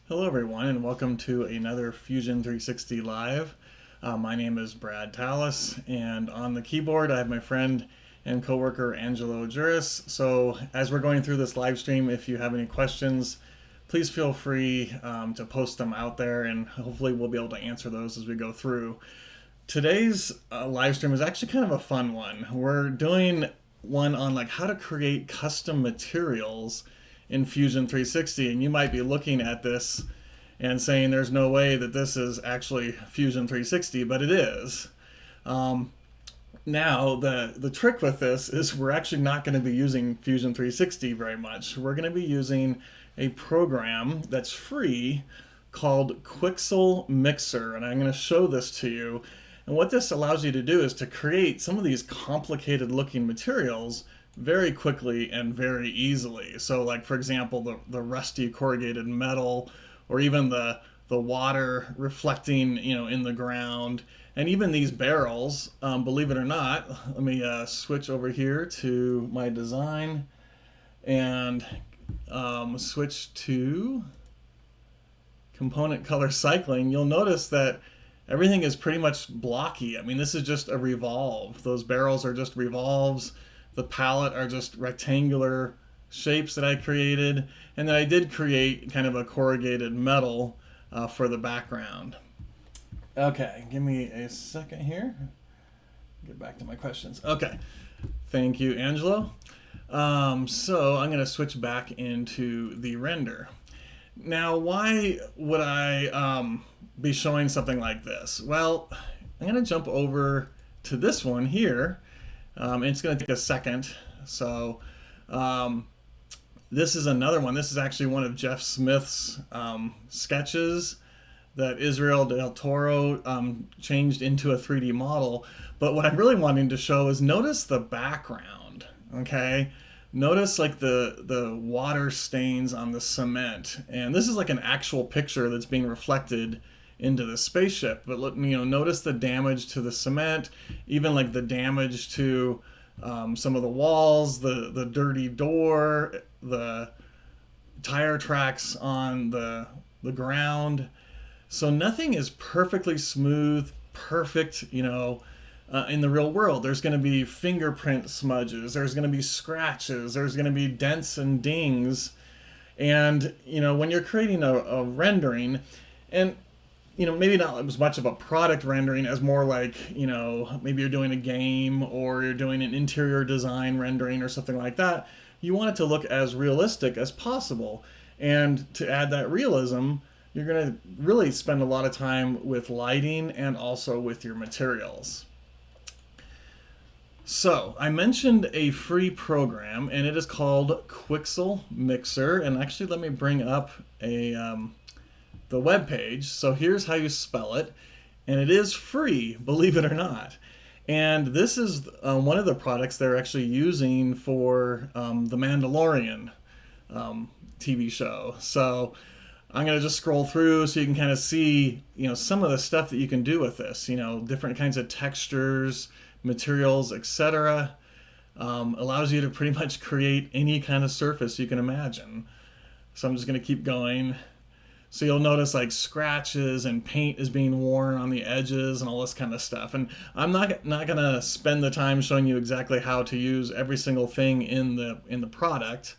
Hello everyone and welcome to another Fusion 360 Live. My name is Brad Tallis and on the keyboard I have my friend and coworker Angelo Juris. So as we're going through this live stream, if you have any questions, please feel free to post them out there and hopefully we'll be able to answer those as we go through. Today's live stream is actually kind of a fun one. We're doing one on like how to create custom materials in Fusion 360, and you might be looking at this and saying there's no way that this is actually Fusion 360, but it is. Now the trick with this is we're actually not going to be using Fusion 360 very much. We're going to be using a program that's free called Quixel Mixer, and I'm going to show this to you. And what this allows you to do is to create some of these complicated looking materials very quickly and very easily. So like, for example, the rusty corrugated metal, or even the water reflecting, in the ground, and even these barrels, believe it or not. Let me switch over here to my design and switch to component color cycling. You'll notice that everything is pretty much blocky. I mean, this is just a revolve. Those barrels are just revolves. The palette are just rectangular shapes that I created. And then I did create kind of a corrugated metal for the background. Okay, give me a second here. Get back to my questions. Okay, thank you, Angelo. So I'm going to switch back into the render. Now, why would I be showing something like this? Well, I'm going to jump over to this one here. It's going to take a second. So this is another one. This is actually one of Jeff Smith's sketches that Israel del Toro changed into a 3D model. But what I'm really wanting to show is notice the background, okay? Notice like the water stains on the cement. And this is like an actual picture that's being reflected into the spaceship. But look, notice the damage to the cement, even like the damage to some of the walls, the dirty door, the tire tracks on the ground. So nothing is perfectly smooth, perfect, in the real world. There's going to be fingerprint smudges, there's going to be scratches, there's going to be dents and dings. And, when you're creating a rendering, and maybe not as much of a product rendering as more like, maybe you're doing a game or you're doing an interior design rendering or something like that, you want it to look as realistic as possible. And to add that realism, you're going to really spend a lot of time with lighting and also with your materials. So I mentioned a free program, and it is called Quixel Mixer. And actually, let me bring up the web page. So here's how you spell it, and it is free, believe it or not. And this is one of the products they're actually using for the Mandalorian TV show. So I'm going to just scroll through so you can kind of see, some of the stuff that you can do with this. Different kinds of textures, materials, etc. Allows you to pretty much create any kind of surface you can imagine. So I'm just going to keep going. So you'll notice like scratches and paint is being worn on the edges and all this kind of stuff. And I'm not going to spend the time showing you exactly how to use every single thing in the product,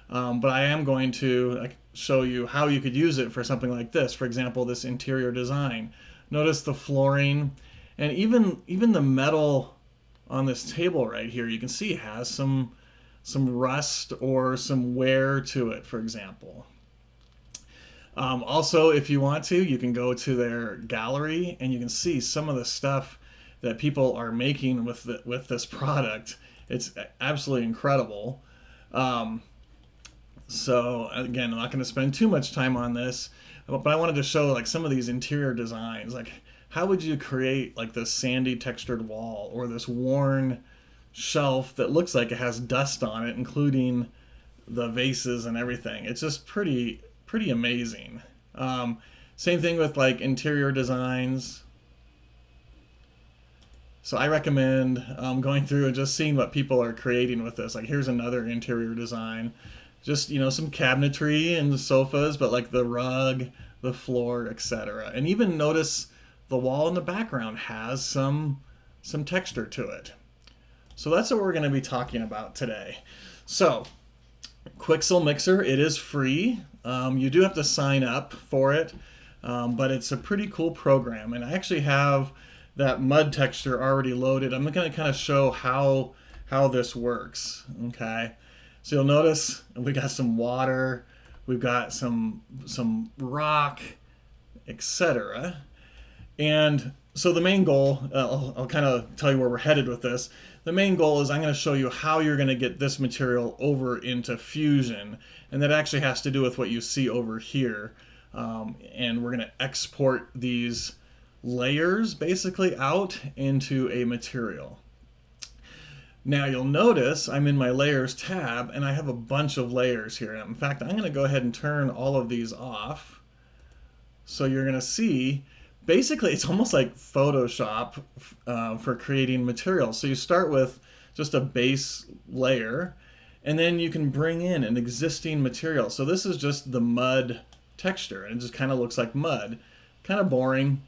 but I am going to show you how you could use it for something like this. For example, this interior design. Notice the flooring, and even the metal on this table right here. You can see has some rust or some wear to it, for example. Also, if you want to, you can go to their gallery and you can see some of the stuff that people are making with this product. It's absolutely incredible. So again, I'm not going to spend too much time on this, but I wanted to show like some of these interior designs. Like, how would you create like this sandy textured wall or this worn shelf that looks like it has dust on it, including the vases and everything? It's just pretty amazing. Same thing with like interior designs. So I recommend going through and just seeing what people are creating with this. Like, here's another interior design. just, you know, some cabinetry and the sofas, but like the rug, the floor, etc. And even notice the wall in the background has some texture to it. So that's what we're going to be talking about today. So Quixel Mixer, it is free. You do have to sign up for it, but it's a pretty cool program. And I actually have that mud texture already loaded. I'm going to kind of show how this works. Okay, so you'll notice we got some water, we've got some rock, etc. And so the main goal, I'll kind of tell you where we're headed with this. The main goal is I'm going to show you how you're going to get this material over into Fusion. And that actually has to do with what you see over here. And we're going to export these layers basically out into a material. Now you'll notice I'm in my Layers tab and I have a bunch of layers here. In fact, I'm going to go ahead and turn all of these off. So you're going to see basically it's almost like Photoshop for creating material. So you start with just a base layer and then you can bring in an existing material. So this is just the mud texture and it just kind of looks like mud. Kind of boring.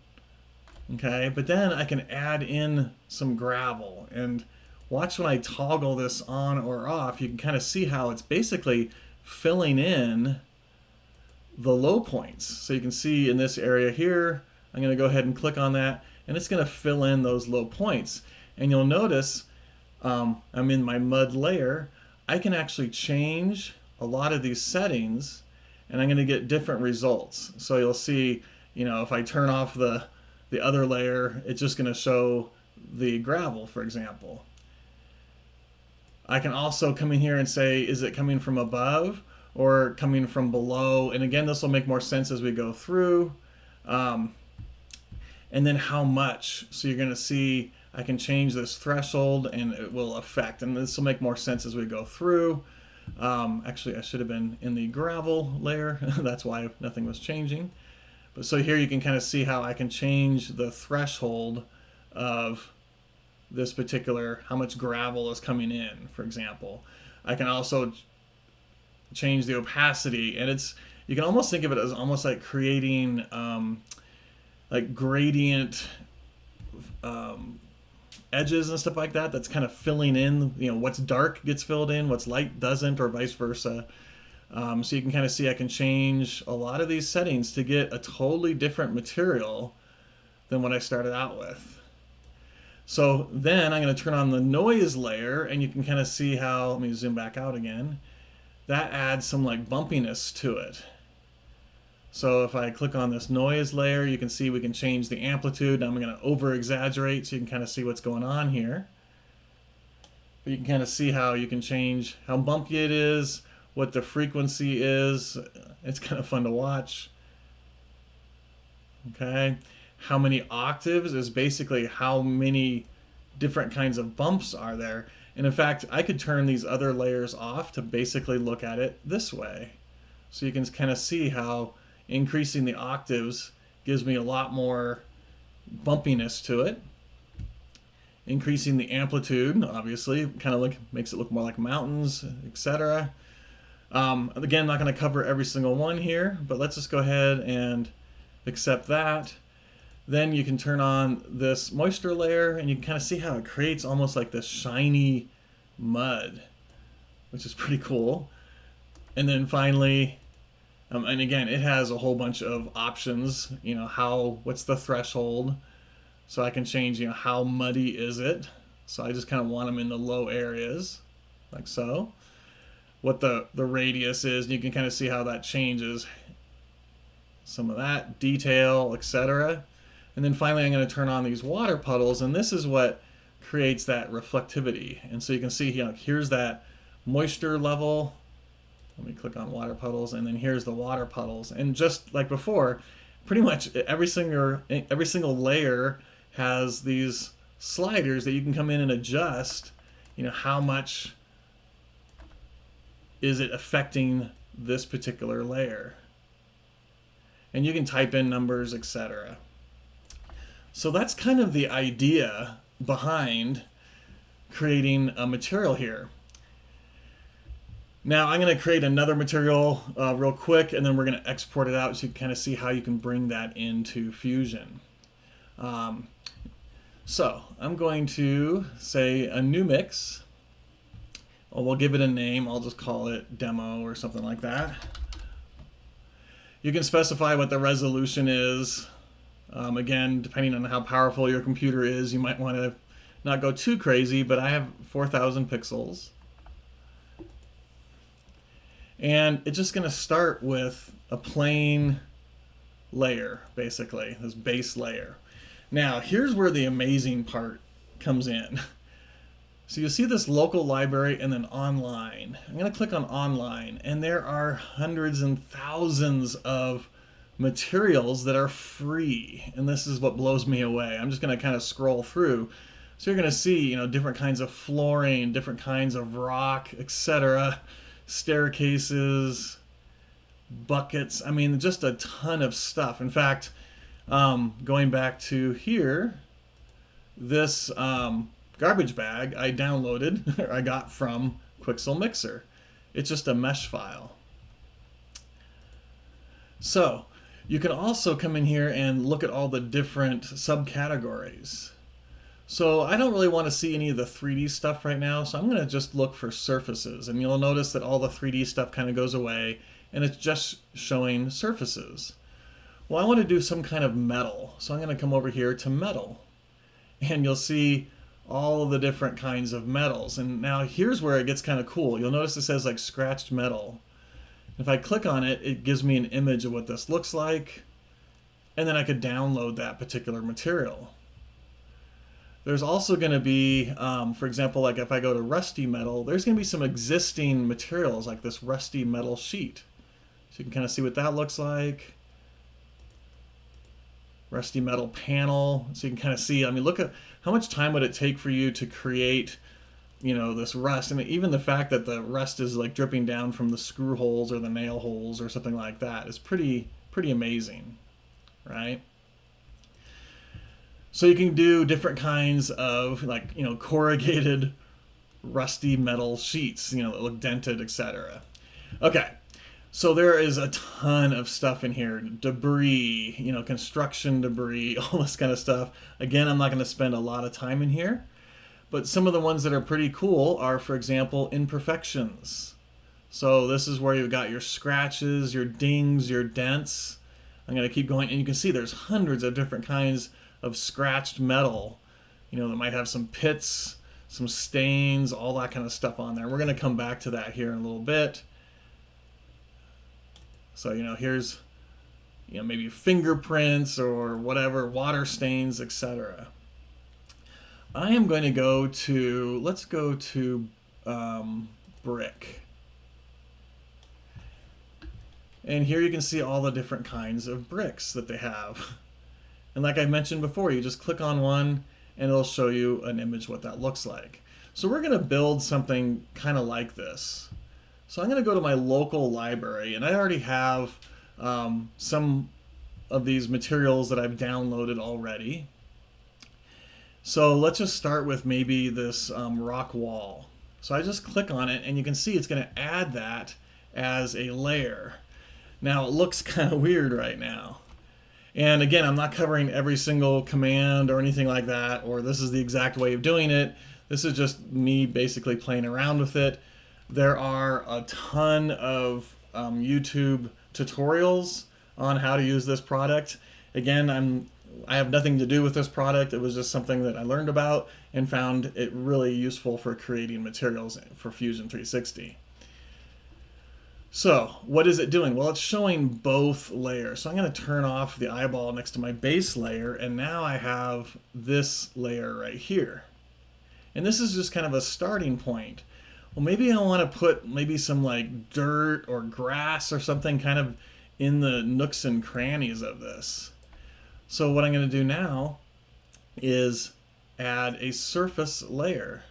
Okay, but then I can add in some gravel, and watch when I toggle this on or off, you can kind of see how it's basically filling in the low points. So you can see in this area here, I'm going to go ahead and click on that, and it's going to fill in those low points. And you'll notice I'm in my mud layer. I can actually change a lot of these settings, and I'm going to get different results. So you'll see, you know, if I turn off the other layer, it's just going to show the gravel, for example. I can also come in here and say, is it coming from above or coming from below? And again, this will make more sense as we go through. And then how much. So you're going to see I can change this threshold and it will affect. And this will make more sense as we go through. Actually, I should have been in the gravel layer. That's why nothing was changing. But so here you can kind of see how I can change the threshold of this particular, how much gravel is coming in, for example. I can also change the opacity, and you can almost think of it as almost like creating like gradient edges and stuff like that. That's kind of filling in, you know, what's dark gets filled in, what's light doesn't, or vice versa. So you can kind of see I can change a lot of these settings to get a totally different material than what I started out with. So then I'm going to turn on the noise layer, and you can kind of see how, let me zoom back out again, that adds some like bumpiness to it. So if I click on this noise layer, you can see we can change the amplitude. Now I'm going to over exaggerate so you can kind of see what's going on here. But you can kind of see how you can change how bumpy it is, what the frequency is. It's kind of fun to watch. Okay. How many octaves is basically how many different kinds of bumps are there. And in fact, I could turn these other layers off to basically look at it this way. So you can kind of see how increasing the octaves gives me a lot more bumpiness to it. Increasing the amplitude, obviously, kind of makes it look more like mountains, etc. Again, not going to cover every single one here, but let's just go ahead and accept that. Then you can turn on this moisture layer, and you can kind of see how it creates almost like this shiny mud, which is pretty cool. And then finally, and again, it has a whole bunch of options, you know, what's the threshold. So I can change, you know, how muddy is it. So I just kind of want them in the low areas, like so. What the radius is, and you can kind of see how that changes. Some of that detail, etc. And then finally, I'm going to turn on these water puddles, and this is what creates that reflectivity. And so you can see, you know, here's that moisture level. Let me click on water puddles, and then here's the water puddles. And just like before, pretty much every single layer has these sliders that you can come in and adjust, you know, how much is it affecting this particular layer. And you can type in numbers, etc. So that's kind of the idea behind creating a material here. Now I'm going to create another material real quick, and then we're going to export it out so you can kind of see how you can bring that into Fusion. So I'm going to say a new mix. Or we'll give it a name. I'll just call it demo or something like that. You can specify what the resolution is. Again, depending on how powerful your computer is, you might want to not go too crazy, but I have 4,000 pixels. And it's just going to start with a plain layer, basically, this base layer. Now, here's where the amazing part comes in. So you see this local library and then online. I'm going to click on online, and there are hundreds and thousands of materials that are free. And this is what blows me away. I'm just going to kind of scroll through. So you're going to see, you know, different kinds of flooring, different kinds of rock, etc., staircases, buckets. I mean, just a ton of stuff. In fact, going back to here, this garbage bag I downloaded, or I got from Quixel Mixer. It's just a mesh file. So you can also come in here and look at all the different subcategories. So I don't really want to see any of the 3D stuff right now, so I'm going to just look for surfaces. And you'll notice that all the 3D stuff kind of goes away, and it's just showing surfaces. Well, I want to do some kind of metal, so I'm going to come over here to metal. And you'll see all of the different kinds of metals. And now here's where it gets kind of cool. You'll notice it says like scratched metal. If I click on it, it gives me an image of what this looks like, and then I could download that particular material. There's also going to be, for example, like if I go to rusty metal, there's going to be some existing materials like this rusty metal sheet. So you can kind of see what that looks like. Rusty metal panel. So you can kind of see, I mean, look at how much time would it take for you to create, you know, this rust. And even the fact that the rust is like dripping down from the screw holes or the nail holes or something like that is pretty amazing, right? So you can do different kinds of, like, you know, corrugated rusty metal sheets, you know, that look dented, etc. Okay, so there is a ton of stuff in here. Debris, you know, construction debris, all this kind of stuff. Again, I'm not going to spend a lot of time in here, but some of the ones that are pretty cool are, for example, imperfections. So this is where you've got your scratches, your dings, your dents. I'm going to keep going, and you can see there's hundreds of different kinds of scratched metal, you know, that might have some pits, some stains, all that kind of stuff on there. We're going to come back to that here in a little bit. So, you know, here's, you know, maybe fingerprints or whatever, water stains, etc. I am going to go to, let's go to brick. And here you can see all the different kinds of bricks that they have. And like I mentioned before, you just click on one and it'll show you an image what that looks like. So we're going to build something kind of like this. So I'm going to go to my local library, and I already have some of these materials that I've downloaded already. So let's just start with maybe this rock wall. So I just click on it, and you can see it's going to add that as a layer. Now it looks kind of weird right now. And again, I'm not covering every single command or anything like that, or this is the exact way of doing it. This is just me basically playing around with it. There are a ton of YouTube tutorials on how to use this product. Again, I have nothing to do with this product. It was just something that I learned about and found it really useful for creating materials for Fusion 360. So what is it doing? Well, it's showing both layers. So I'm going to turn off the eyeball next to my base layer, and now I have this layer right here. And this is just kind of a starting point. Well, maybe I want to put maybe some like dirt or grass or something kind of in the nooks and crannies of this. So what I'm going to do now is add a surface layer.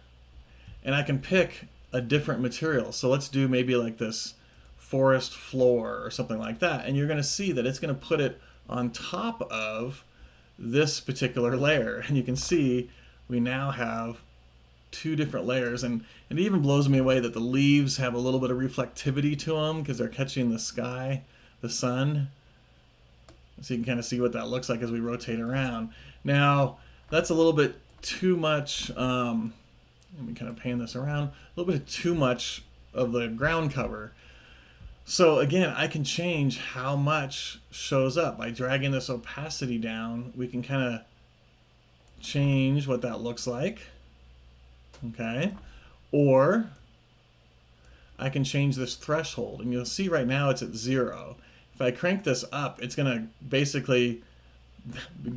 And I can pick a different material. So let's do maybe like this forest floor or something like that, and you're going to see that it's going to put it on top of this particular layer, and you can see we now have 2 different layers, and it even blows me away that the leaves have a little bit of reflectivity to them because they're catching the sky, the sun. So you can kind of see what that looks like as we rotate around. Now, that's a little bit too much, let me kind of pan this around, a little bit too much of the ground cover. So again, I can change how much shows up. By dragging this opacity down, we can kind of change what that looks like. Okay. Or I can change this threshold, and you'll see right now it's at 0. If I crank this up, it's going to basically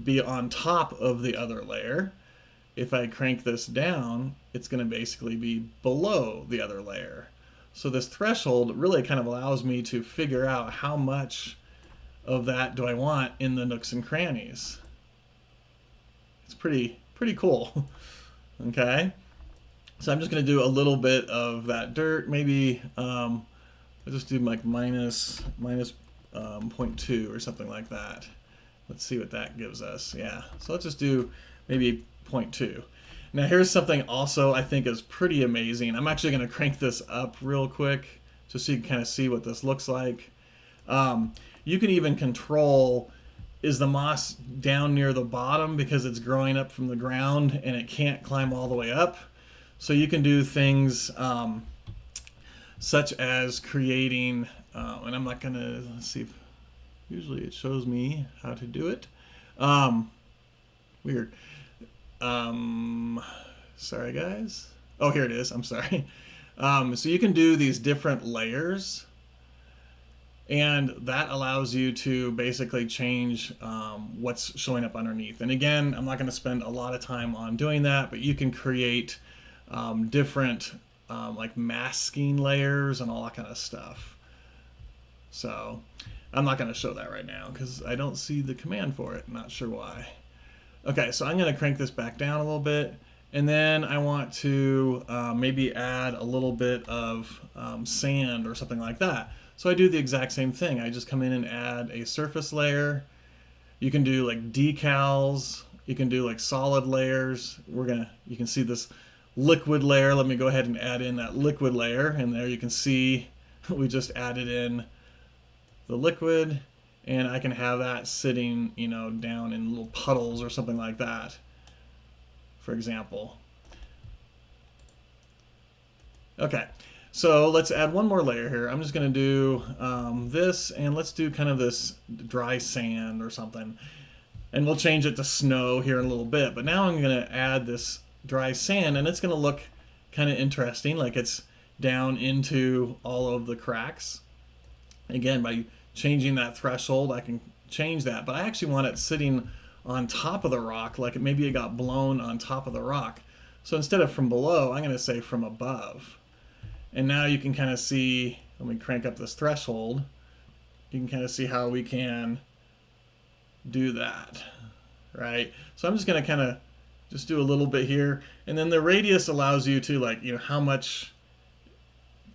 be on top of the other layer. If I crank this down, it's going to basically be below the other layer. So this threshold really kind of allows me to figure out how much of that do I want in the nooks and crannies. It's pretty cool. Okay. So I'm just going to do a little bit of that dirt. Maybe I'll just do like minus 0.2 or something like that. Let's see what that gives us. Yeah. So let's just do maybe 0.2. Now here's something also I think is pretty amazing. I'm actually going to crank this up real quick just so you can kind of see what this looks like. You can even control, is the moss down near the bottom because it's growing up from the ground and it can't climb all the way up. So you can do things such as creating, and I'm not going to, let's see, usually it shows me how to do it. Weird. Sorry guys. Oh, here it is. I'm sorry. So you can do these different layers, and that allows you to basically change what's showing up underneath. And again, I'm not going to spend a lot of time on doing that, but you can create different like masking layers and all that kind of stuff. So I'm not going to show that right now because I don't see the command for it. Not sure why. Okay, so I'm going to crank this back down a little bit, and then I want to maybe add a little bit of sand or something like that. So I do the exact same thing. I just come in and add a surface layer. You can do like decals. You can do like solid layers. You can see this liquid layer. Let me go ahead and add in that liquid layer, and there you can see we just added in the liquid. And I can have that sitting, you know, down in little puddles or something like that, for example. Okay, so let's add one more layer here. I'm just going to do this, and let's do kind of this dry sand or something. And we'll change it to snow here in a little bit. But now I'm going to add this dry sand, and it's going to look kind of interesting, like it's down into all of the cracks. Again, by changing that threshold, I can change that, but I actually want it sitting on top of the rock, like maybe it got blown on top of the rock. So instead of from below, I'm going to say from above. And now you can kind of see, let me crank up this threshold, you can kind of see how we can do that, right? So I'm just going to kind of just do a little bit here, and then the radius allows you to, like, you know, how much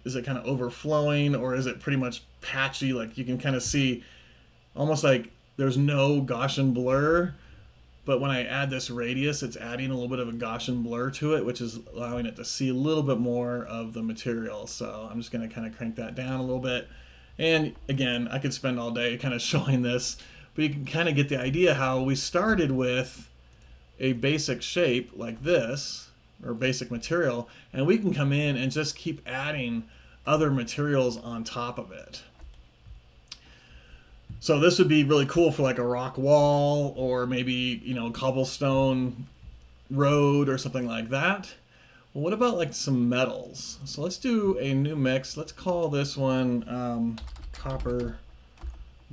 is it kind of overflowing, or is it pretty much patchy? Like you can kind of see almost like there's no Gaussian blur, but when I add this radius, it's adding a little bit of a Gaussian blur to it, which is allowing it to see a little bit more of the material. So I'm just going to kind of crank that down a little bit. And again, I could spend all day kind of showing this, but you can kind of get the idea how we started with a basic shape like this, or basic material, and we can come in and just keep adding other materials on top of it. So this would be really cool for like a rock wall, or maybe, you know, cobblestone road or something like that. Well, what about like some metals? So let's do a new mix. Let's call this one copper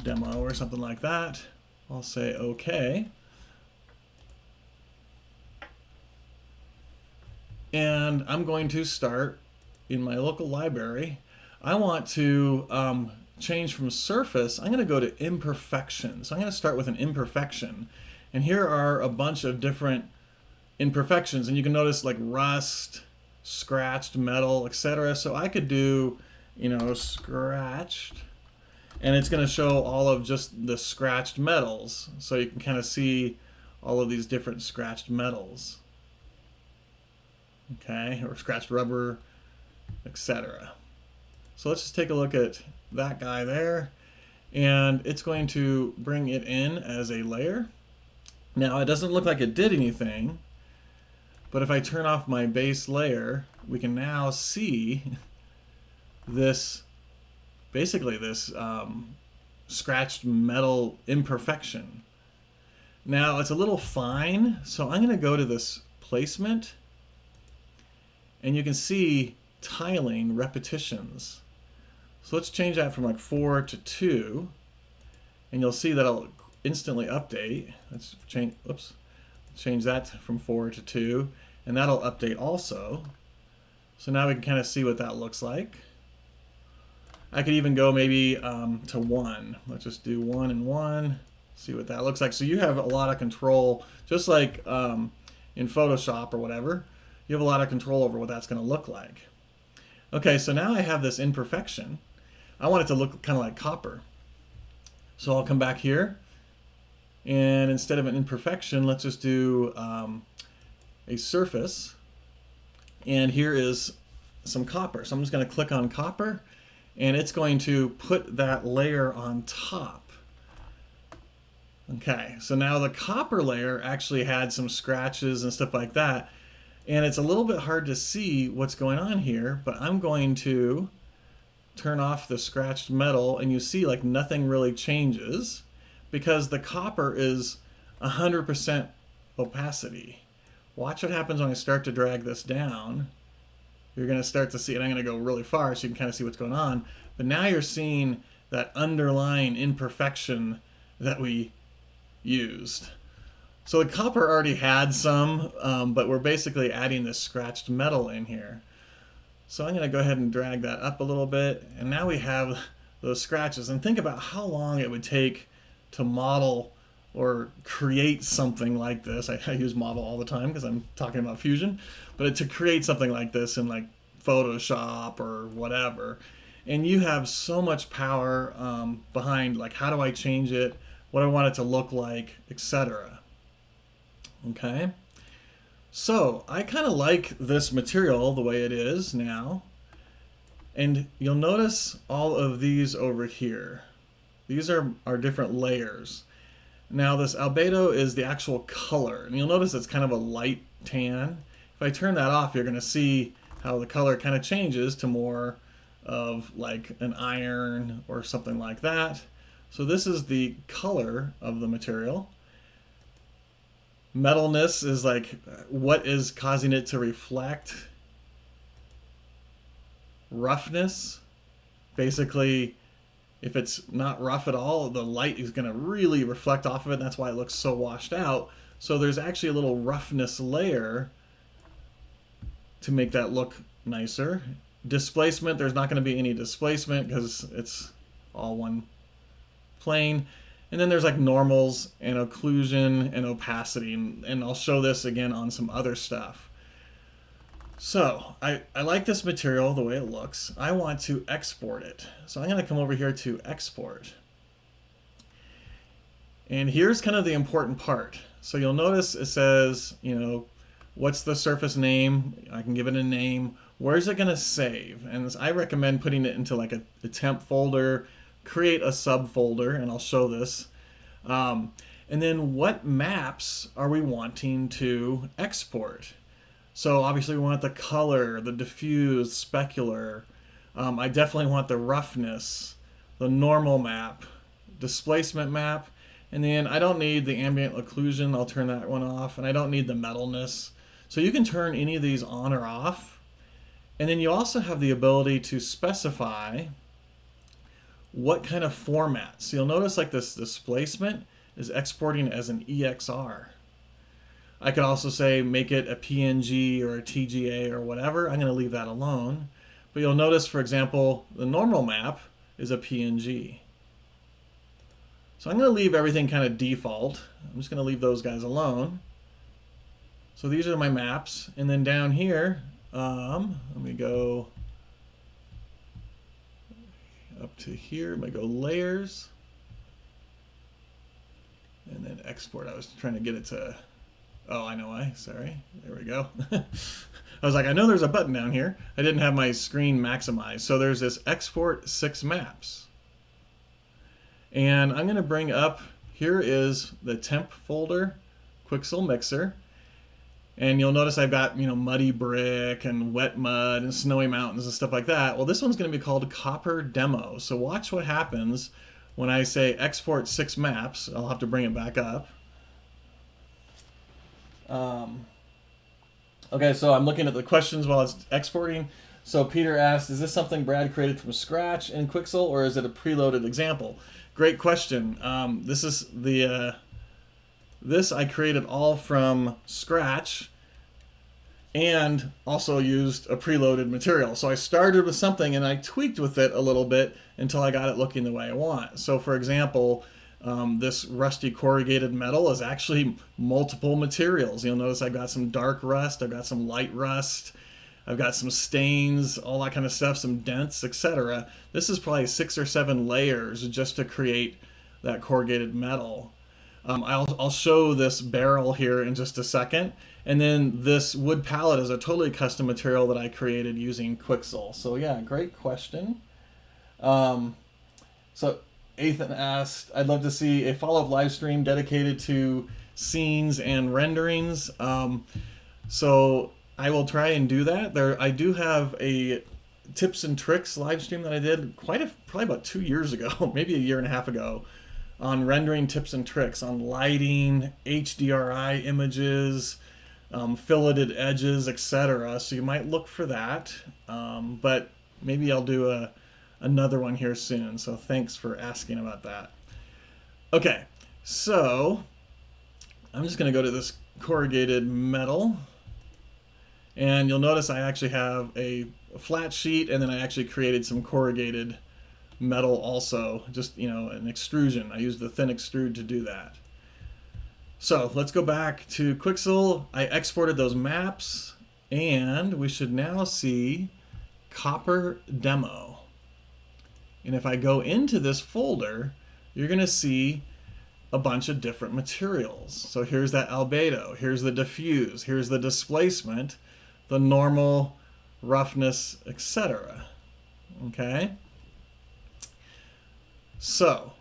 demo or something like that. I'll say okay. And I'm going to start in my local library. I want to change from surface. I'm going to go to imperfections. I'm going to start with an imperfection. And here are a bunch of different imperfections. And you can notice like rust, scratched metal, etc. So I could do, you know, scratched. And it's going to show all of just the scratched metals. So you can kind of see all of these different scratched metals. okay, or scratched rubber, etc. So let's just take a look at that guy there, and it's going to bring it in as a layer. Now it doesn't look like it did anything, but if I turn off my base layer, we can now see this, basically this scratched metal imperfection. Now it's a little fine, so I'm going to go to this placement, and you can see tiling repetitions. So let's change that from like 4 to 2, and you'll see that it'll instantly update. Let's change that from 4 to 2, and that'll update also. So now we can kind of see what that looks like. I could even go maybe to 1. Let's just do 1 and 1, see what that looks like. So you have a lot of control, just like in Photoshop or whatever, you have a lot of control over what that's going to look like. Okay, so now I have this imperfection. I want it to look kind of like copper. So I'll come back here, and instead of an imperfection, let's just do a surface. And here is some copper. So I'm just going to click on copper, and it's going to put that layer on top. Okay, so now the copper layer actually had some scratches and stuff like that, and it's a little bit hard to see what's going on here, but I'm going to turn off the scratched metal, and you see like nothing really changes because the copper is 100% opacity. Watch what happens when I start to drag this down. You're going to start to see, and I'm going to go really far so you can kind of see what's going on, but now you're seeing that underlying imperfection that we used. So the copper already had some, but we're basically adding this scratched metal in here. So I'm going to go ahead and drag that up a little bit, and now we have those scratches. And think about how long it would take to model or create something like this. I use model all the time because I'm talking about Fusion, but to create something like this in like Photoshop or whatever, and you have so much power behind like how do I change it, what I want it to look like, etc. Okay. So I kind of like this material the way it is now, and you'll notice all of these over here. These are our different layers. Now this albedo is the actual color, and you'll notice it's kind of a light tan. If I turn that off, you're going to see how the color kind of changes to more of like an iron or something like that. So this is the color of the material. Metalness is like what is causing it to reflect. Roughness, basically, if it's not rough at all, the light is going to really reflect off of it, and that's why it looks so washed out. So there's actually a little roughness layer to make that look nicer. Displacement, there's not going to be any displacement because it's all one plane. And then there's like normals and occlusion and opacity, and I'll show this again on some other stuff. So I like this material the way it looks. I want to export it. So I'm going to come over here to export. And here's kind of the important part. So you'll notice it says, you know, what's the surface name? I can give it a name. Where's it going to save? And I recommend putting it into like a temp folder, create a subfolder, and I'll show this. And then what maps are we wanting to export? So obviously we want the color, the diffuse, specular. I definitely want the roughness, the normal map, displacement map, and then I don't need the ambient occlusion. I'll turn that one off, and I don't need the metalness. So you can turn any of these on or off. And then you also have the ability to specify what kind of format. So you'll notice like this displacement is exporting as an EXR. I could also say make it a PNG or a TGA or whatever. I'm going to leave that alone. But you'll notice, for example, the normal map is a PNG. So I'm going to leave everything kind of default. I'm just going to leave those guys alone. So these are my maps. And then down here, let me go up to here. I'm going to go layers. And then export. I was trying to get it to... Oh, I know why. Sorry. There we go. I was like, I know there's a button down here. I didn't have my screen maximized. So there's this export 6 maps. And I'm going to bring up, here is the temp folder, Quixel Mixer. And you'll notice I've got, muddy brick and wet mud and snowy mountains and stuff like that. Well, this one's going to be called Copper Demo. So watch what happens when I say export 6 maps. I'll have to bring it back up. Okay, so I'm looking at the questions while it's exporting. So Peter asked, is this something Brad created from scratch in Quixel, or is it a preloaded example? Great question. This is this I created all from scratch and also used a preloaded material. So I started with something and I tweaked with it a little bit until I got it looking the way I want. So for example, this rusty corrugated metal is actually multiple materials. You'll notice I've got some dark rust, I've got some light rust, I've got some stains, all that kind of stuff, some dents, etc. This is probably 6 or 7 layers just to create that corrugated metal. I'll show this barrel here in just a second. And then this wood pallet is a totally custom material that I created using Quixel. So yeah, great question. So Ethan asked, I'd love to see a follow-up live stream dedicated to scenes and renderings. So I will try and do that. I do have a tips and tricks live stream that I did probably about 2 years ago, maybe a year and a half ago, on rendering tips and tricks on lighting, HDRI images, filleted edges, etc. So you might look for that, but maybe I'll do another one here soon. So thanks for asking about that. Okay, so I'm just going to go to this corrugated metal, and you'll notice I actually have a flat sheet, and then I actually created some corrugated metal also, just an extrusion. I used the thin extrude to do that. So let's go back to Quixel. I exported those maps, and we should now see Copper Demo. And if I go into this folder, you're going to see a bunch of different materials. So here's that albedo, here's the diffuse, here's the displacement, the normal, roughness, etc. Okay? So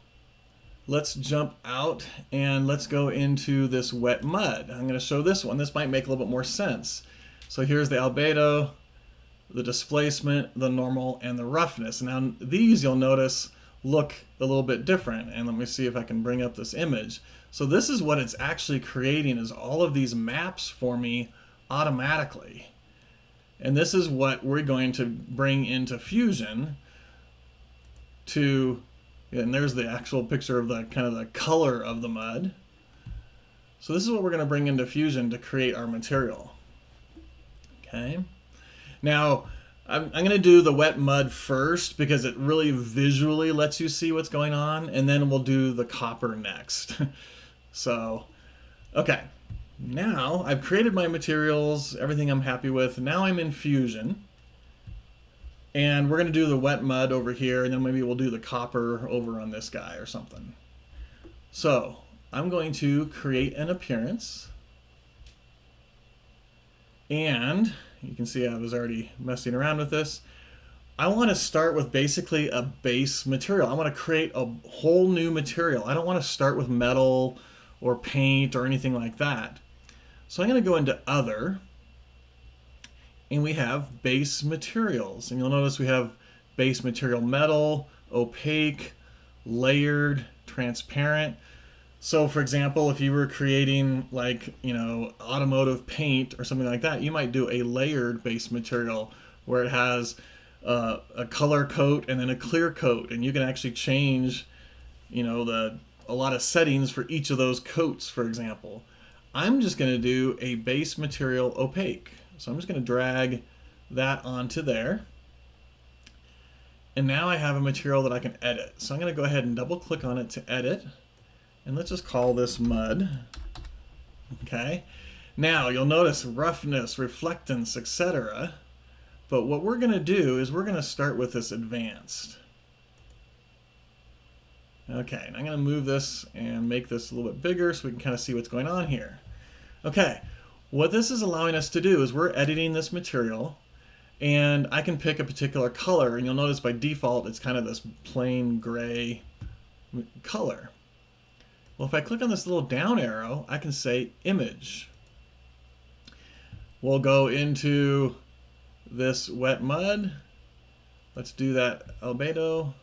let's jump out and let's go into this wet mud. I'm going to show this one. This might make a little bit more sense. So here's the albedo, the displacement, the normal, and the roughness. Now these, you'll notice, look a little bit different. And let me see if I can bring up this image. So this is what it's actually creating, is all of these maps for me automatically. And this is what we're going to bring into Fusion and there's the actual picture of the kind of the color of the mud. So this is what we're going to bring into Fusion to create our material. Okay. Now I'm going to do the wet mud first because it really visually lets you see what's going on, and then we'll do the copper next. So, okay. Now I've created my materials, everything I'm happy with. Now I'm in Fusion. And we're going to do the wet mud over here, and then maybe we'll do the copper over on this guy or something. So I'm going to create an appearance. And you can see I was already messing around with this. I want to start with basically a base material. I want to create a whole new material. I don't want to start with metal or paint or anything like that. So I'm going to go into Other. And we have base materials. And you'll notice we have base material metal, opaque, layered, transparent. So for example, if you were creating like, automotive paint or something like that, you might do a layered base material where it has a color coat and then a clear coat. And you can actually change, a lot of settings for each of those coats, for example. I'm just going to do a base material opaque. So I'm just going to drag that onto there. And now I have a material that I can edit. So I'm going to go ahead and double click on it to edit. And let's just call this mud. Okay. Now you'll notice roughness, reflectance, etc. But what we're going to do is we're going to start with this advanced. Okay, and I'm going to move this and make this a little bit bigger so we can kind of see what's going on here. Okay. What this is allowing us to do is we're editing this material, and I can pick a particular color, and you'll notice by default it's kind of this plain gray color. Well, if I click on this little down arrow, I can say image. We'll go into this wet mud. Let's do that albedo.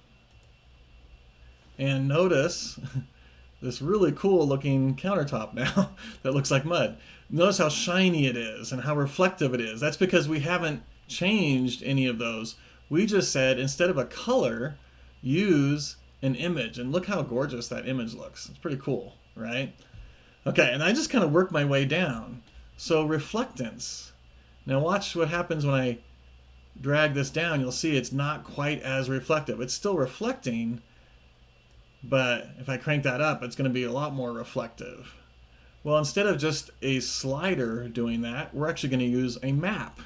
And notice this really cool looking countertop now that looks like mud. Notice how shiny it is and how reflective it is. That's because we haven't changed any of those. We just said instead of a color, use an image. And look how gorgeous that image looks. It's pretty cool, right? Okay, and I just kind of work my way down. So reflectance. Now watch what happens when I drag this down. You'll see it's not quite as reflective. It's still reflecting, but if I crank that up, it's going to be a lot more reflective. Well, instead of just a slider doing that, we're actually going to use a map.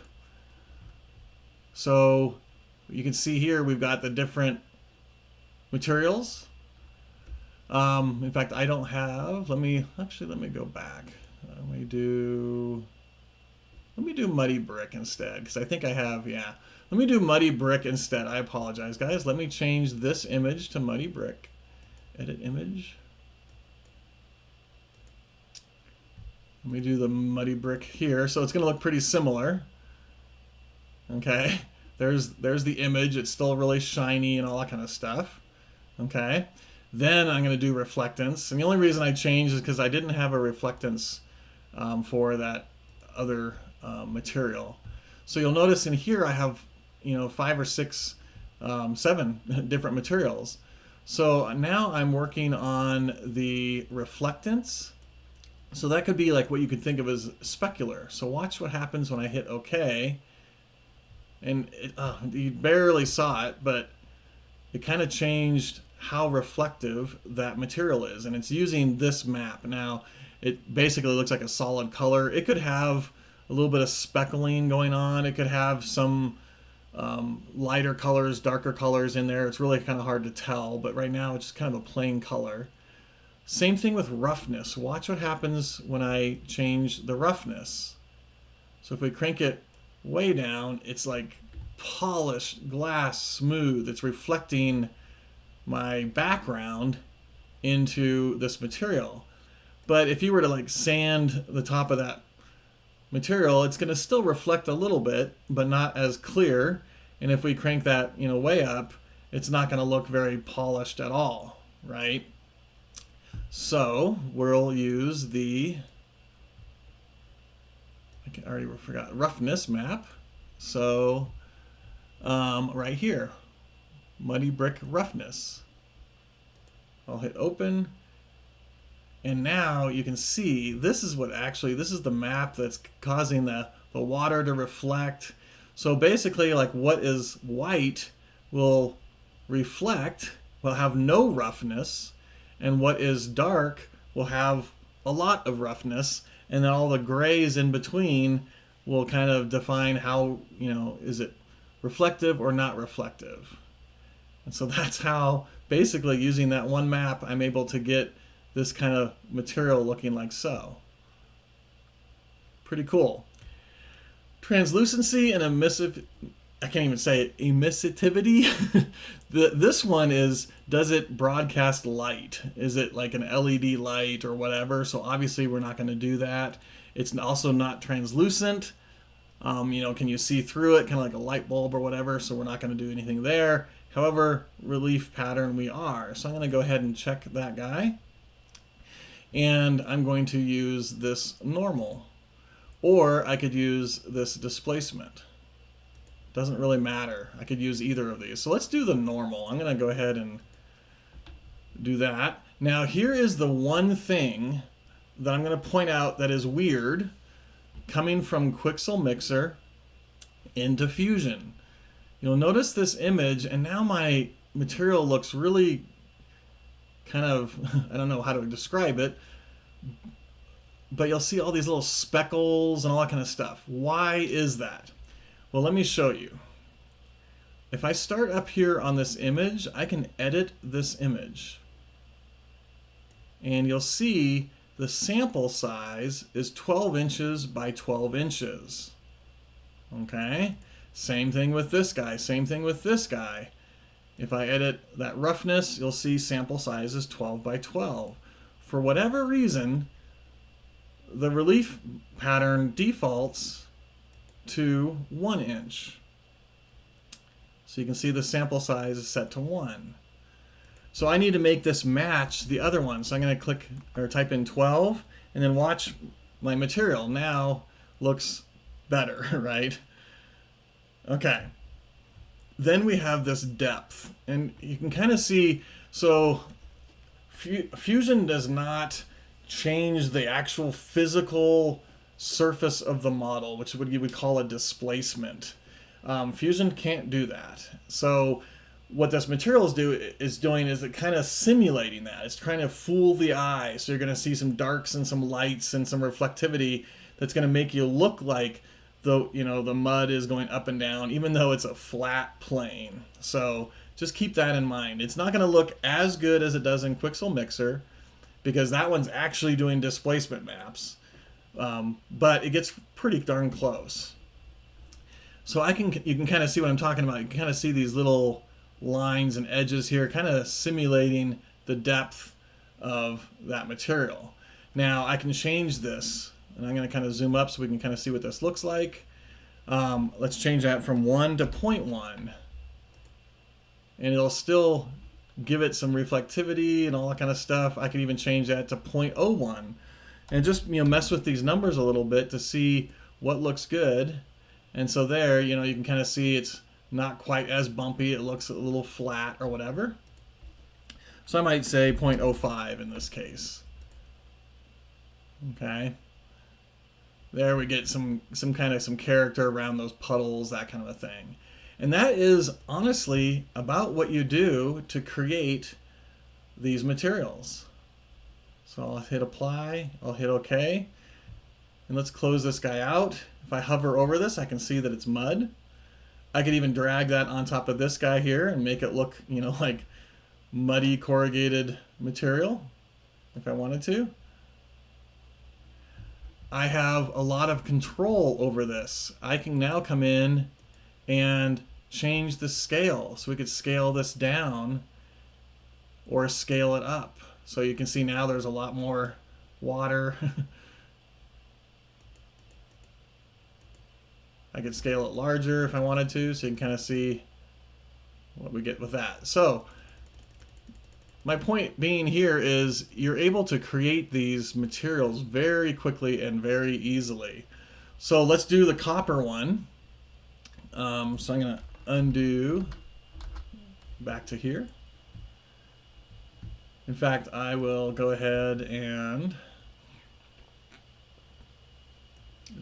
So you can see here we've got the different materials. In fact, I don't have, let me go back. Let me do muddy brick instead, because I think I have, yeah. Let me do muddy brick instead. I apologize, guys. Let me change this image to muddy brick. Edit image. Let me do the muddy brick here. So it's going to look pretty similar. Okay. There's the image. It's still really shiny and all that kind of stuff. Okay. Then I'm going to do reflectance. And the only reason I changed is because I didn't have a reflectance for that other material. So you'll notice in here I have 5 or 6, 7 different materials. So now I'm working on the reflectance. So that could be like what you could think of as specular. So watch what happens when I hit OK. And you barely saw it, but it kind of changed how reflective that material is. And it's using this map. Now, it basically looks like a solid color. It could have a little bit of speckling going on. It could have some lighter colors, darker colors in there. It's really kind of hard to tell, but right now it's just kind of a plain color. Same thing with roughness. Watch what happens when I change the roughness. So if we crank it way down, it's like polished glass, smooth. It's reflecting my background into this material. But if you were to like sand the top of that material, it's going to still reflect a little bit, but not as clear. And if we crank that, way up, it's not going to look very polished at all, right? So we'll use the, I already forgot, roughness map. So right here, muddy brick roughness. I'll hit open. And now you can see this is the map that's causing the water to reflect. So basically, like what is white will reflect, will have no roughness, and what is dark will have a lot of roughness, and then all the grays in between will kind of define how, is it reflective or not reflective. And so that's how, basically using that one map, I'm able to get this kind of material looking like so. Pretty cool. Translucency and emissive, I can't even say it, emissivity. This one is, does it broadcast light? Is it like an LED light or whatever? So obviously we're not going to do that. It's also not translucent. Can you see through it, kind of like a light bulb or whatever? So we're not going to do anything there. However, relief pattern we are. So I'm going to go ahead and check that guy. And I'm going to use this normal, or I could use this displacement. Doesn't really matter. I could use either of these. So let's do the normal. I'm going to go ahead and do that. Now here is the one thing that I'm going to point out that is weird coming from Quixel Mixer into Fusion. You'll notice this image, and now my material looks really kind of, I don't know how to describe it, but you'll see all these little speckles and all that kind of stuff. Why is that? Well, let me show you. If I start up here on this image, I can edit this image. And you'll see the sample size is 12 inches by 12 inches. Okay, same thing with this guy, same thing with this guy. If I edit that roughness, you'll see sample size is 12 by 12. For whatever reason, the relief pattern defaults to 1 inch. So you can see the sample size is set to 1. So I need to make this match the other one. So I'm going to click or type in 12 and then watch my material. Now looks better, right? Okay. Then we have this depth, and you can kind of see, so Fusion does not change the actual physical surface of the model, which you would call a displacement. Fusion can't do that. So what this material is doing is it kind of simulating that. It's trying to fool the eye. So you're going to see some darks and some lights and some reflectivity that's going to make you look like the mud is going up and down, even though it's a flat plane. So just keep that in mind. It's not going to look as good as it does in Quixel Mixer, because that one's actually doing displacement maps, but it gets pretty darn close. So you can kind of see what I'm talking about. You can kind of see these little lines and edges here, kind of simulating the depth of that material. Now I can change this, and I'm going to kind of zoom up so we can kind of see what this looks like. Let's change that from 1 to 0.1. And it'll still give it some reflectivity and all that kind of stuff. I could even change that to 0.01. And just mess with these numbers a little bit to see what looks good. And so there, you can kind of see it's not quite as bumpy. It looks a little flat or whatever. So I might say 0.05 in this case. Okay. There we get some character around those puddles, that kind of a thing. And that is honestly about what you do to create these materials. So I'll hit apply, I'll hit OK. And let's close this guy out. If I hover over this, I can see that it's mud. I could even drag that on top of this guy here and make it look, like muddy corrugated material if I wanted to. I have a lot of control over this. I can now come in and change the scale. So we could scale this down or scale it up. So you can see now there's a lot more water. I could scale it larger if I wanted to, so you can kind of see what we get with that. So my point being here is you're able to create these materials very quickly and very easily. So let's do the copper one. So I'm going to undo back to here. In fact, I will go ahead and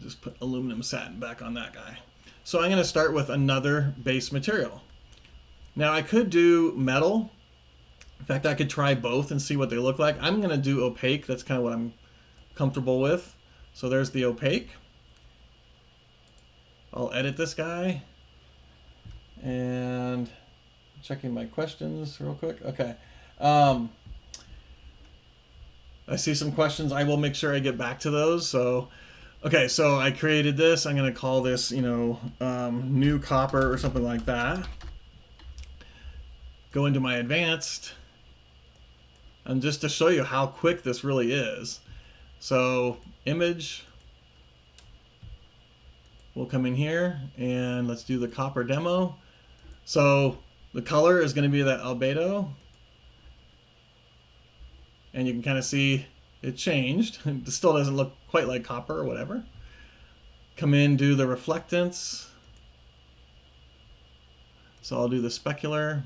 just put aluminum satin back on that guy. So I'm going to start with another base material. Now I could do metal. In fact, I could try both and see what they look like. I'm going to do opaque. That's kind of what I'm comfortable with. So there's the opaque. I'll edit this guy. And checking my questions real quick. Okay. I see some questions. I will make sure I get back to those. So, okay, so I created this. I'm going to call this, new copper or something like that. Go into my advanced. And just to show you how quick this really is. So image, we'll come in here and let's do the copper demo. So the color is going to be that albedo. And you can kind of see it changed. It still doesn't look quite like copper or whatever. Come in, do the reflectance. So I'll do the specular.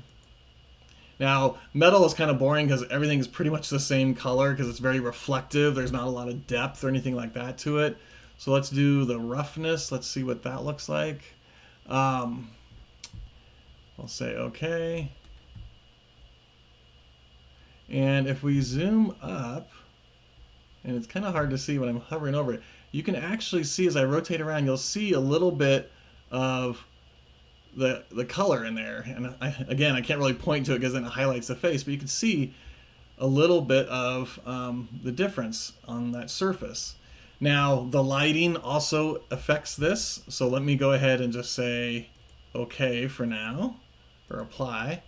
Now, metal is kind of boring because everything is pretty much the same color because it's very reflective. There's not a lot of depth or anything like that to it. So let's do the roughness. Let's see what that looks like. I'll say OK. And if we zoom up, and it's kind of hard to see when I'm hovering over it, you can actually see as I rotate around, you'll see a little bit of the color in there. And again, I can't really point to it because then it highlights the face, but you can see a little bit of the difference on that surface. Now, the lighting also affects this, so let me go ahead and just say OK for now, or apply.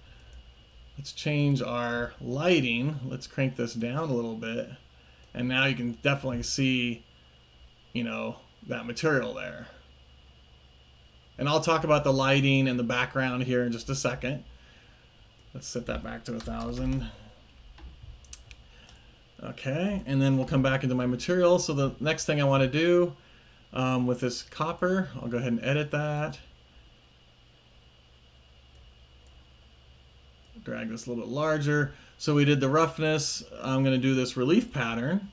Let's change our lighting. Let's crank this down a little bit. And now you can definitely see, you know, that material there. And I'll talk about the lighting and the background here in just a second. Let's set that back to 1000. Okay, and then we'll come back into my material. So the next thing I want to do with this copper, I'll go ahead and edit that. Drag this a little bit larger. So we did the roughness. I'm going to do this relief pattern.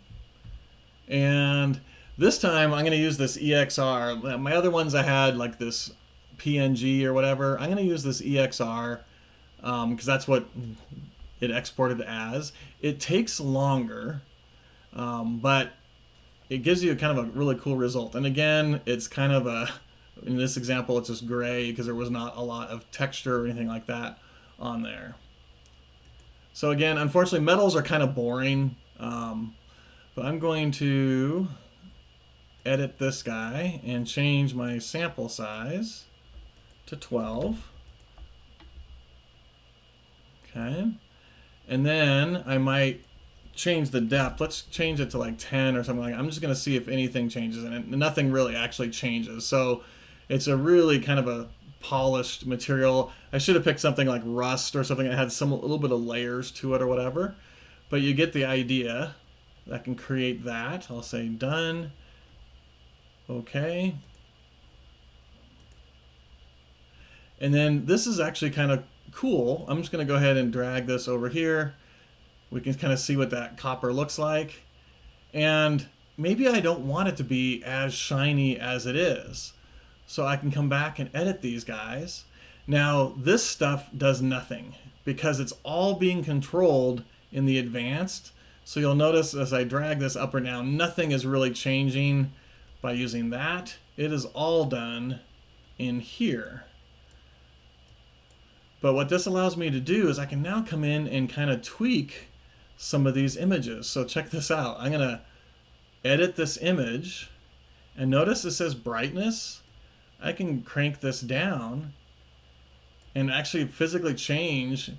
And this time I'm going to use this EXR. My other ones I had like this PNG or whatever. I'm going to use this EXR because that's what it exported as. It takes longer, but it gives you kind of a really cool result. And again, it's kind of a, in this example, it's just gray because there was not a lot of texture or anything like that on there. So again, unfortunately, metals are kind of boring, but I'm going to edit this guy and change my sample size to 12. Okay. And then I might change the depth. Let's change it to like 10 or something like that. I'm just going to see if anything changes, and nothing really actually changes. So it's a really kind of a polished material. I should have picked something like rust or something that had a little bit of layers to it or whatever. But you get the idea. I can create that. I'll say done. Okay. And then this is actually kind of cool. I'm just going to go ahead and drag this over here. We can kind of see what that copper looks like. And maybe I don't want it to be as shiny as it is. So I can come back and edit these guys. Now this stuff does nothing because it's all being controlled in the advanced. So you'll notice as I drag this up or down, nothing is really changing by using that. It is all done in here. But what this allows me to do is I can now come in and kind of tweak some of these images. So check this out. I'm going to edit this image, and notice it says brightness. I can crank this down and actually physically change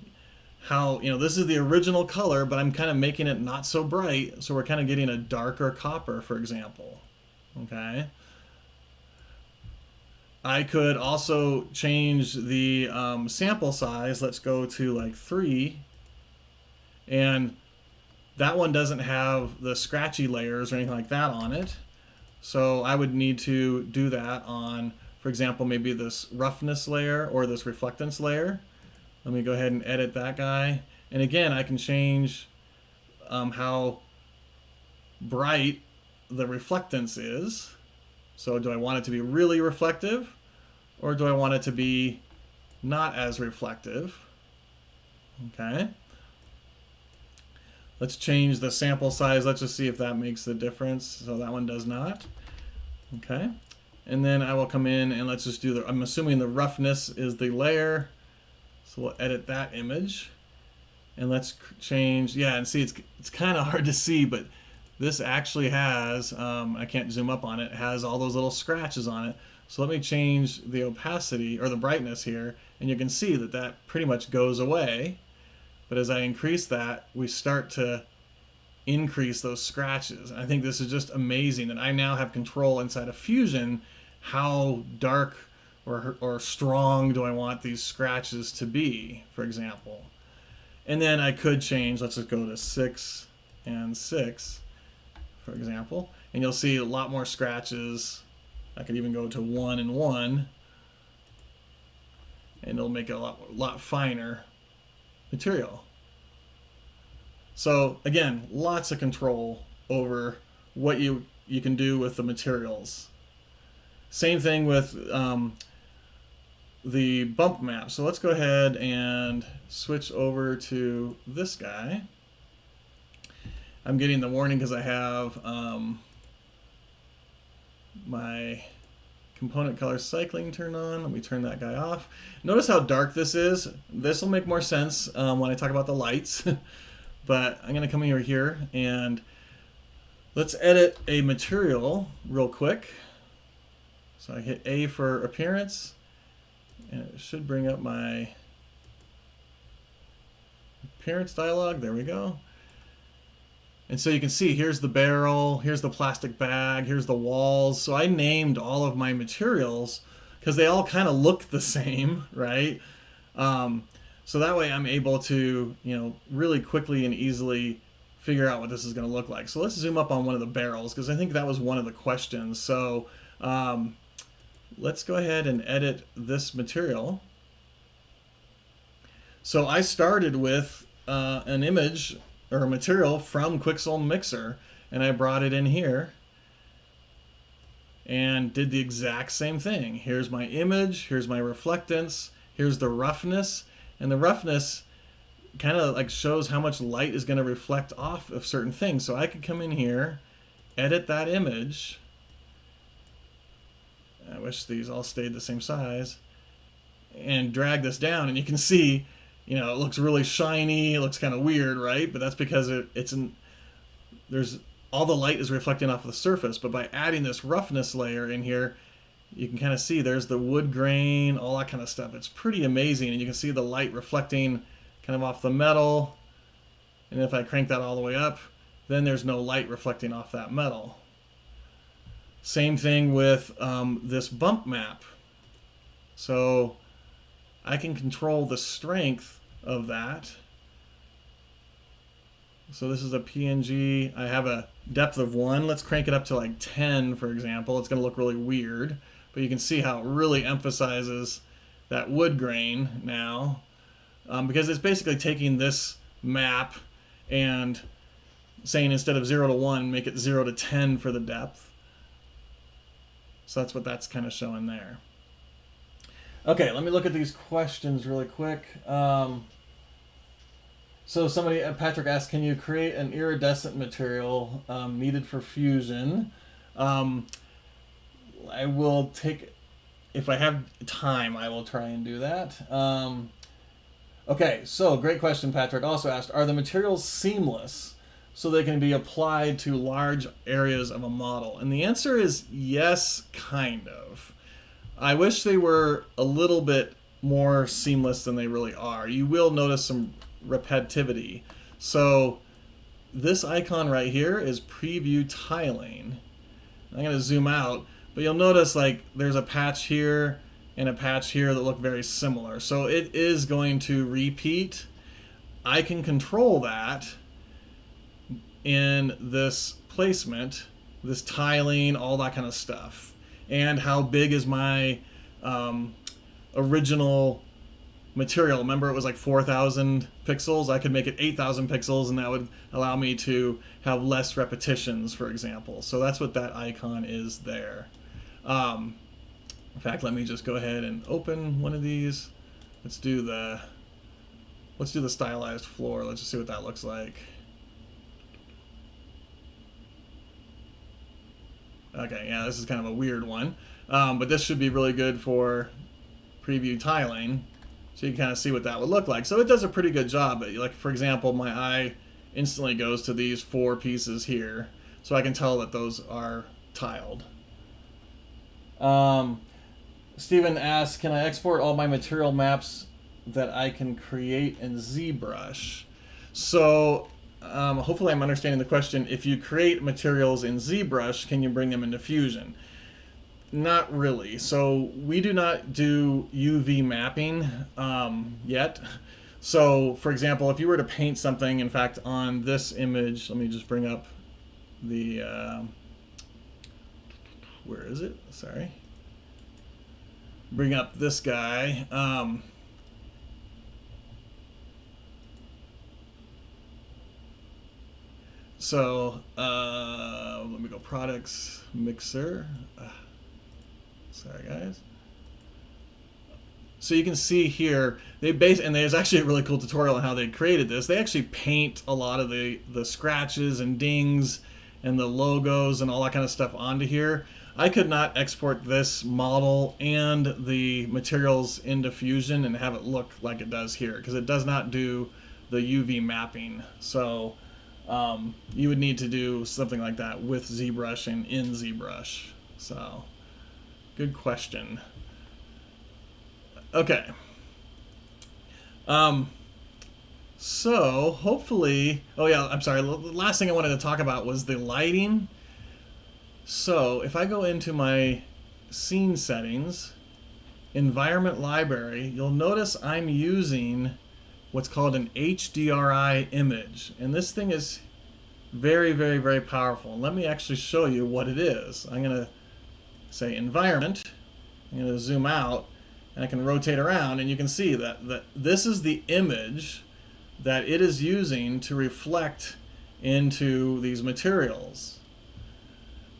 how, you know, this is the original color, but I'm kind of making it not so bright. So we're kind of getting a darker copper, for example. Okay. I could also change the sample size. Let's go to like 3. And that one doesn't have the scratchy layers or anything like that on it. So I would need to do that on, for example, maybe this roughness layer or this reflectance layer. Let me go ahead and edit that guy. And again, I can change how bright the reflectance is. So do I want it to be really reflective, or do I want it to be not as reflective? Okay. Let's change the sample size. Let's just see if that makes the difference. So that one does not. Okay. And then I will come in and let's just do the, I'm assuming the roughness is the layer. So we'll edit that image. And let's change, yeah, and see it's kind of hard to see, but this actually has, I can't zoom up on it, has all those little scratches on it. So let me change the opacity or the brightness here, and you can see that that pretty much goes away. But as I increase that, we start to increase those scratches. And I think this is just amazing that I now have control inside of Fusion how dark or strong do I want these scratches to be, for example. And then I could change, let's just go to 6 and 6. For example, and you'll see a lot more scratches. I could even go to 1 and 1, and it'll make it a lot finer material. So again, lots of control over what you can do with the materials. Same thing with the bump map. So let's go ahead and switch over to this guy. I'm getting the warning because I have my component color cycling turned on. Let me turn that guy off. Notice how dark this is. This will make more sense when I talk about the lights. but I'm going to come over here and let's edit a material real quick. So I hit A for appearance, and it should bring up my appearance dialog. There we go. And so you can see here's the barrel, here's the plastic bag, here's the walls. So I named all of my materials because they all kind of look the same, right? So that way I'm able to, really quickly and easily figure out what this is going to look like. So let's zoom up on one of the barrels because I think that was one of the questions. So let's go ahead and edit this material. So I started with an image or a material from Quixel Mixer, and I brought it in here and did the exact same thing. Here's my image, here's my reflectance, here's the roughness, and the roughness kind of like shows how much light is going to reflect off of certain things. So I could come in here, edit that image. I wish these all stayed the same size, and drag this down, and you can see, it looks really shiny. It looks kind of weird, right? But that's because there's all the light is reflecting off of the surface. But by adding this roughness layer in here, you can kind of see there's the wood grain, all that kind of stuff. It's pretty amazing, and you can see the light reflecting kind of off the metal. And if I crank that all the way up, then there's no light reflecting off that metal. Same thing with this bump map. So I can control the strength of that. So this is a PNG. I have a depth of 1. Let's crank it up to like 10, for example. It's going to look really weird, but you can see how it really emphasizes that wood grain now, because it's basically taking this map and saying instead of 0 to 1, make it 0 to 10 for the depth. So that's what that's kind of showing there. Okay, let me look at these questions really quick. So somebody, Patrick asked, can you create an iridescent material needed for fusion? I will take, if I have time, I will try and do that. Okay, so great question, Patrick. Also asked, are the materials seamless so they can be applied to large areas of a model? And the answer is yes, kind of. I wish they were a little bit more seamless than they really are. You will notice some repetitivity. So this icon right here is preview tiling. I'm going to zoom out, but you'll notice like there's a patch here and a patch here that look very similar. So it is going to repeat. I can control that in this placement, this tiling, all that kind of stuff. And how big is my original material? Remember, it was like 4,000 pixels. I could make it 8,000 pixels, and that would allow me to have less repetitions, for example. So that's what that icon is there. In fact, let me just go ahead and open one of these. Let's do the stylized floor. Let's just see what that looks like. Okay, yeah, this is kind of a weird one, but this should be really good for preview tiling, so you can kind of see what that would look like. So it does a pretty good job. Like, for example, my eye instantly goes to these 4 pieces here, so I can tell that those are tiled. Stephen asks, can I export all my material maps that I can create in ZBrush? So hopefully I'm understanding the question. If you create materials in ZBrush, can you bring them into Fusion? Not really. So we do not do UV mapping yet. So for example, if you were to paint something, in fact, on this image, let me just bring up the, where is it? Sorry. Bring up this guy. So let me go products, mixer. Sorry guys. So you can see here, and there's actually a really cool tutorial on how they created this. They actually paint a lot of the scratches and dings and the logos and all that kind of stuff onto here. I could not export this model and the materials into Fusion and have it look like it does here, because it does not do the UV mapping. So you would need to do something like that with ZBrush and in ZBrush. So good question. Okay. So hopefully, oh yeah, I'm sorry. The last thing I wanted to talk about was the lighting. So if I go into my scene settings, environment library, you'll notice I'm using what's called an Hdri image. And this thing is very, very, very powerful. Let me actually show you what it is. I'm going to say environment. I'm going to zoom out and I can rotate around and you can see that this is the image that it is using to reflect into these materials.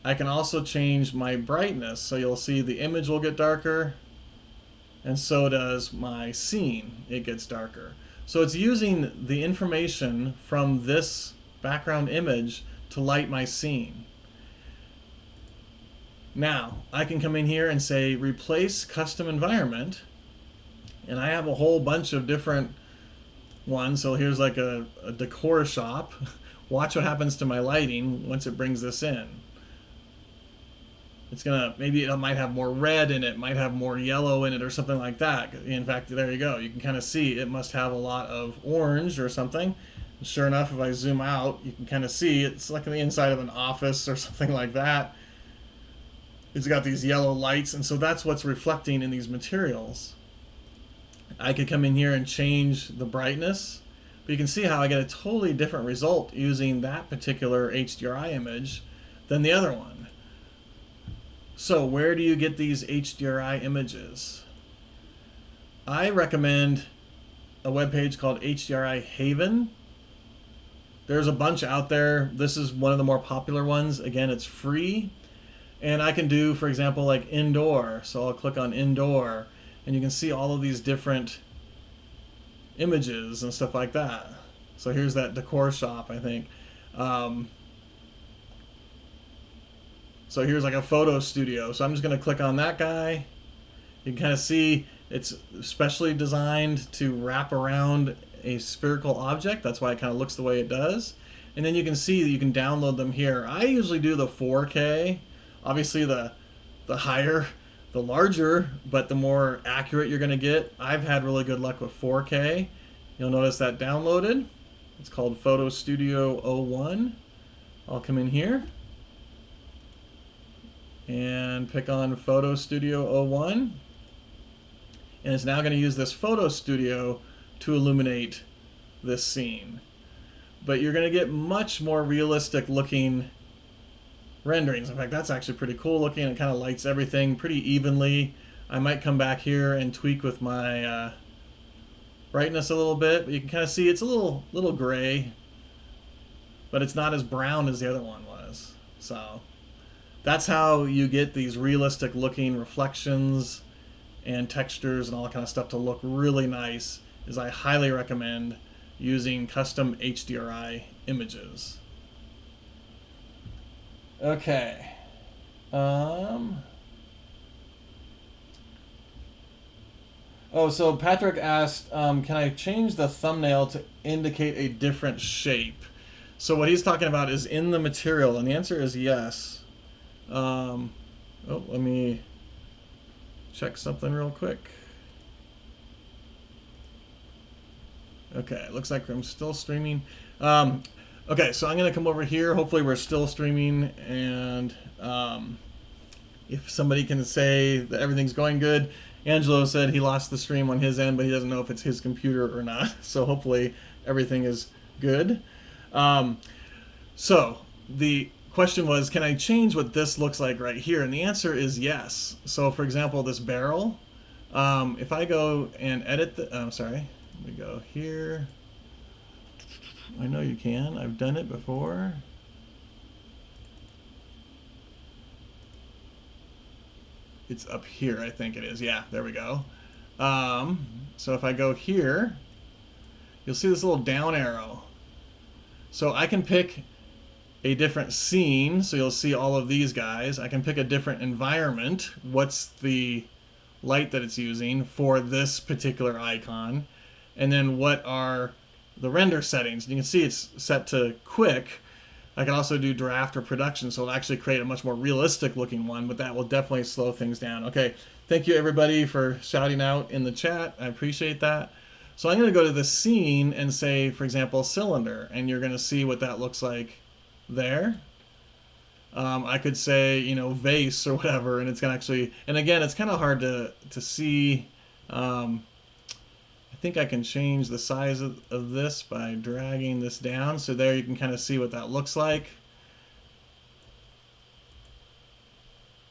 I can also change my brightness, so you'll see the image will get darker, and so does my scene. It gets darker. So it's using the information from this background image to light my scene. Now, I can come in here and say replace custom environment, and I have a whole bunch of different ones. So here's like a decor shop. Watch what happens to my lighting once it brings this in. It's gonna, maybe it might have more red in it, might have more yellow in it or something like that. In fact, there you go. You can kind of see it must have a lot of orange or something. And sure enough, if I zoom out, you can kind of see it's like on the inside of an office or something like that. It's got these yellow lights, and so that's what's reflecting in these materials. I could come in here and change the brightness, but you can see how I get a totally different result using that particular Hdri image than the other one. So where do you get these Hdri images? I recommend a webpage called Hdri Haven. There's a bunch out there. This is one of the more popular ones. Again, it's free. And I can do, for example, like indoor. So I'll click on indoor, and you can see all of these different images and stuff like that. So here's that decor shop, I think. So here's like a photo studio. So I'm just going to click on that guy. You can kind of see it's specially designed to wrap around a spherical object. That's why it kind of looks the way it does. And then you can see that you can download them here. I usually do the 4K. Obviously the higher, the larger, but the more accurate you're going to get. I've had really good luck with 4K. You'll notice that downloaded. It's called Photo Studio 01. I'll come in here and pick on Photo Studio 01. And it's now going to use this Photo Studio to illuminate this scene. But you're going to get much more realistic looking renderings. In fact, that's actually pretty cool looking. It kind of lights everything pretty evenly. I might come back here and tweak with my brightness a little bit, but you can kind of see it's a little gray, but it's not as brown as the other one was. So that's how you get these realistic looking reflections and textures and all that kind of stuff to look really nice. Is I highly recommend using custom Hdri images. Okay. Oh, so Patrick asked, can I change the thumbnail to indicate a different shape? So what he's talking about is in the material, and the answer is yes. Oh, let me check something real quick. Okay, it looks like I'm still streaming. Okay, so I'm going to come over here. Hopefully we're still streaming, and if somebody can say that everything's going good. Angelo said he lost the stream on his end, but he doesn't know if it's his computer or not. So hopefully everything is good. So the question was, can I change what this looks like right here? And the answer is yes. So for example, this barrel, if I go and edit the, I'm sorry, let me go here. I know you can. I've done it before. It's up here, I think it is. Yeah, there we go. So if I go here, you'll see this little down arrow. So I can pick a different scene. So you'll see all of these guys. I can pick a different environment. What's the light that it's using for this particular icon? And then what are the render settings. You can see it's set to quick. I can also do draft or production, so it'll actually create a much more realistic looking one, but that will definitely slow things down. Okay, thank you everybody for shouting out in the chat. I appreciate that. So I'm going to go to the scene and say, for example, cylinder, and you're going to see what that looks like there. I could say, you know, vase or whatever, and it's going to actually, and again, it's kind of hard to see. I think I can change the size of this by dragging this down. So there you can kind of see what that looks like.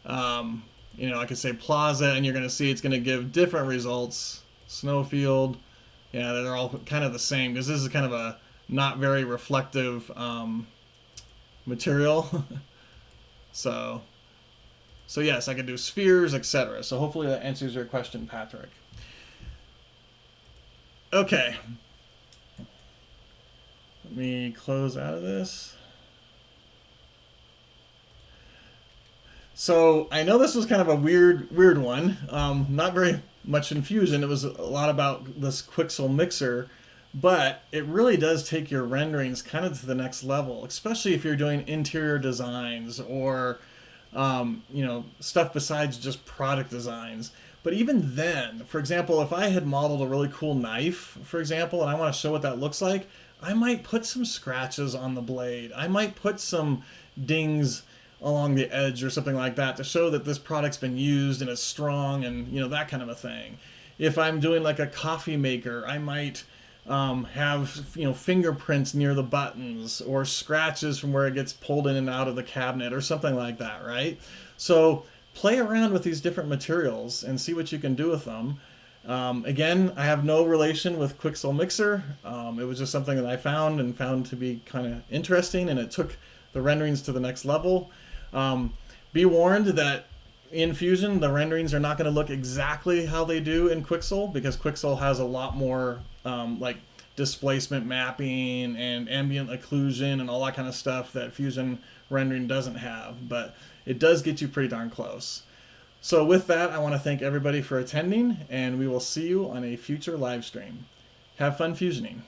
You know, I could say plaza, and you're going to see it's going to give different results. Snowfield, yeah, they're all kind of the same because this is kind of a not very reflective material. So yes, I can do spheres, etc. So hopefully that answers your question, Patrick. Okay. Let me close out of this. So I know this was kind of a weird one. Not very much in Fusion. It was a lot about this Quixel Mixer, but it really does take your renderings kind of to the next level, especially if you're doing interior designs or you know, stuff besides just product designs. But even then, for example, if I had modeled a really cool knife, for example, and I want to show what that looks like, I might put some scratches on the blade. I might put some dings along the edge or something like that to show that this product's been used and is strong and, you know, that kind of a thing. If I'm doing like a coffee maker, I might have, you know, fingerprints near the buttons or scratches from where it gets pulled in and out of the cabinet or something like that, right? So play around with these different materials and see what you can do with them. Again, I have no relation with Quixel Mixer. It was just something that I found to be kind of interesting, and it took the renderings to the next level. Be warned that in Fusion, the renderings are not going to look exactly how they do in Quixel, because Quixel has a lot more like displacement mapping and ambient occlusion and all that kind of stuff that Fusion rendering doesn't have, but it does get you pretty darn close. So with that, I want to thank everybody for attending, and we will see you on a future live stream. Have fun fusioning.